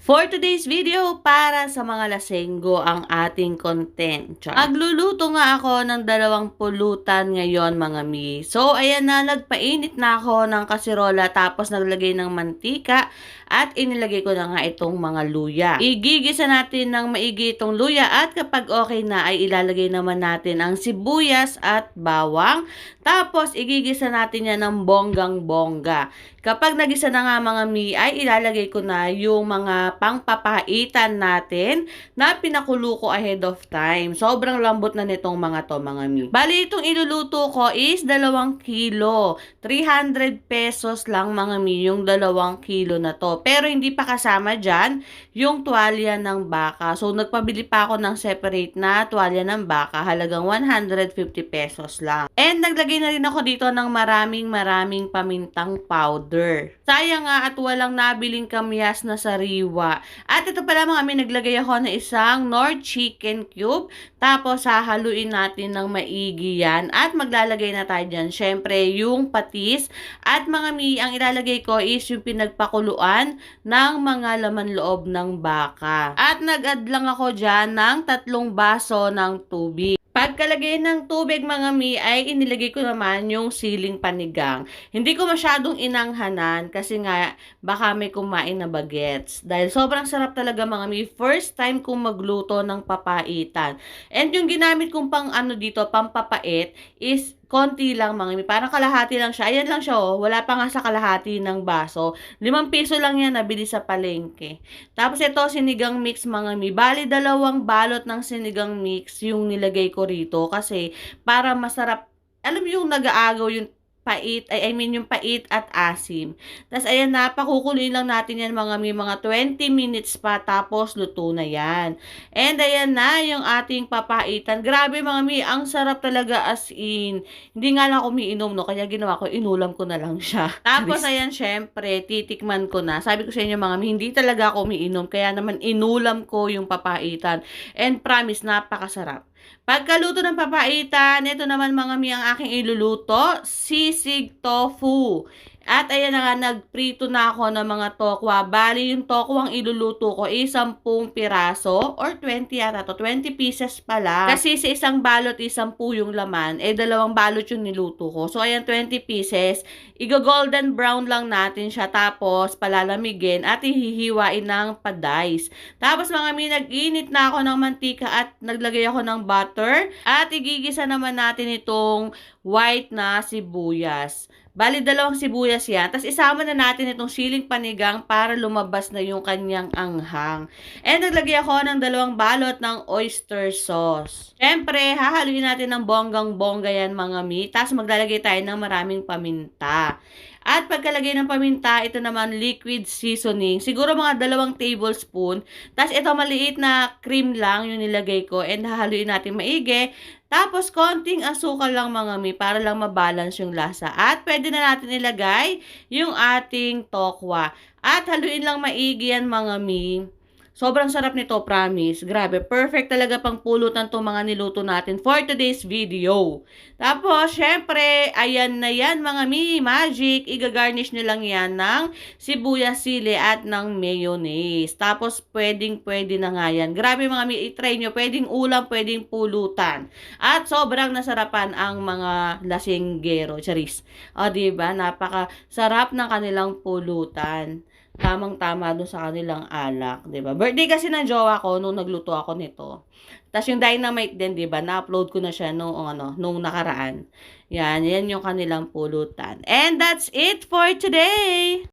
For today's video, para sa mga lasenggo ang ating content. Magluluto nga ako ng dalawang pulutan ngayon mga mi. So, ayan na, nagpainit na ako ng kasirola tapos naglagay ng mantika at inilagay ko na nga itong mga luya. Igigisa natin ng maigi itong luya at kapag okay na ay ilalagay naman natin ang sibuyas at bawang. Tapos, igigisa natin yan ng bonggang-bongga. Kapag nagisa na nga mga mi, ay ilalagay ko na yung mga pangpapaitan natin na pinakulo ko ahead of time. Sobrang lambot na nitong mga to mga mi. Bali, itong iluluto ko is 2 kilo. 300 pesos lang mga mi yung 2 kilo na to. Pero hindi pa kasama dyan yung tuwalya ng baka. So, nagpabili pa ako ng separate na tuwalya ng baka. Halagang 150 pesos lang. And naglagay na rin ako dito ng maraming pamintang powder. Sayang nga at walang nabiling kamyas na sariwa. At ito pala mga amin, naglagay ako ng isang Knorr chicken cube. Tapos hahaluin natin ng maigi yan. At maglalagay na tayo dyan, syempre, yung patis. At mga mi, ang ilalagay ko is yung pinagpakuluan ng mga laman loob ng baka. At nag-add lang ako dyan ng 3 baso ng tubig. Pagkalagay ng tubig mga mi ay inilagay ko naman yung siling panigang. Hindi ko masyadong inanghanan kasi nga baka may kumain na bagets. Dahil sobrang sarap talaga mga mi. First time kong magluto ng papaitan. And yung ginamit kong pang ano dito, pampapait is konti lang mga mi. Parang kalahati lang siya. Ayan lang siya oh. Wala pa nga sa kalahati ng baso. 5 piso lang yan nabili sa palengke. Tapos ito sinigang mix mga mi. Bali 2 balot ng sinigang mix yung nilagay ko rito kasi para masarap. Alam mo yung nag-aagaw yung pait, yung pait at asim. Tapos ayan na, pakukuloyin lang natin yan mga 20 minutes pa tapos luto na yan. And ayan na yung ating papaitan. Grabe mga mi, ang sarap talaga as in. Hindi nga lang ako umiinom no, kaya ginawa ko, inulam ko na lang siya. Tapos ayan, syempre, titikman ko na. Sabi ko sa inyo mga mi, hindi talaga ako umiinom, kaya naman inulam ko yung papaitan. And promise, napakasarap. Pagkaluto ng papaitan, ito naman mga mi ang aking iluluto, sisig tofu. At ayan na nga, nagprito na ako ng mga tokwa. Bali, yung tokwa ang iluluto ko is 10 piraso or 20 yata to. 20 pieces pala. Kasi sa isang balot is 10 yung laman. 2 balot yung niluto ko. So, ayan, 20 pieces. Igo-golden brown lang natin siya. Tapos, palalamigin at ihihiwain ng pa-dice. Tapos, mga mi, nag-init na ako ng mantika at naglagay ako ng butter. At igigisa naman natin itong white na sibuyas. Bali, 2 sibuyas yan. Tapos, isama na natin itong siling panigang para lumabas na yung kanyang anghang. And, naglagay ako ng 2 balot ng oyster sauce. Siyempre, hahaluin natin ng bonggang-bongga yan mga mi. Tapos, maglalagay tayo ng maraming paminta. At pagkalagay ng paminta, ito naman liquid seasoning. Siguro mga 2 tablespoon. Tapos ito maliit na cream lang yung nilagay ko. And hahaluin natin maigi. Tapos konting asukal lang mga mi para lang mabalance yung lasa. At pwede na natin ilagay yung ating tokwa. At haluin lang maigi yan mga mi. Sobrang sarap nito, promise. Grabe, perfect talaga pang pulutan itong mga niluto natin for today's video. Tapos, syempre, ayan na yan mga mi, magic. Iga-garnish nyo lang yan ng sibuyas, sili at ng mayonnaise. Tapos, pwede na nga yan. Grabe mga mi, itry nyo. Pwedeng ulam, pwedeng pulutan. At sobrang nasarapan ang mga lasinggero. Charis. O, diba? Napakasarap ng kanilang pulutan. Tamang-tama dun sa kanilang alak, 'di ba? Birthday kasi ng jowa ko nung nagluto ako nito. Tapos yung dynamite din, 'di ba? Na-upload ko na siya nung nakaraan. Yan yung kanilang pulutan. And that's it for today.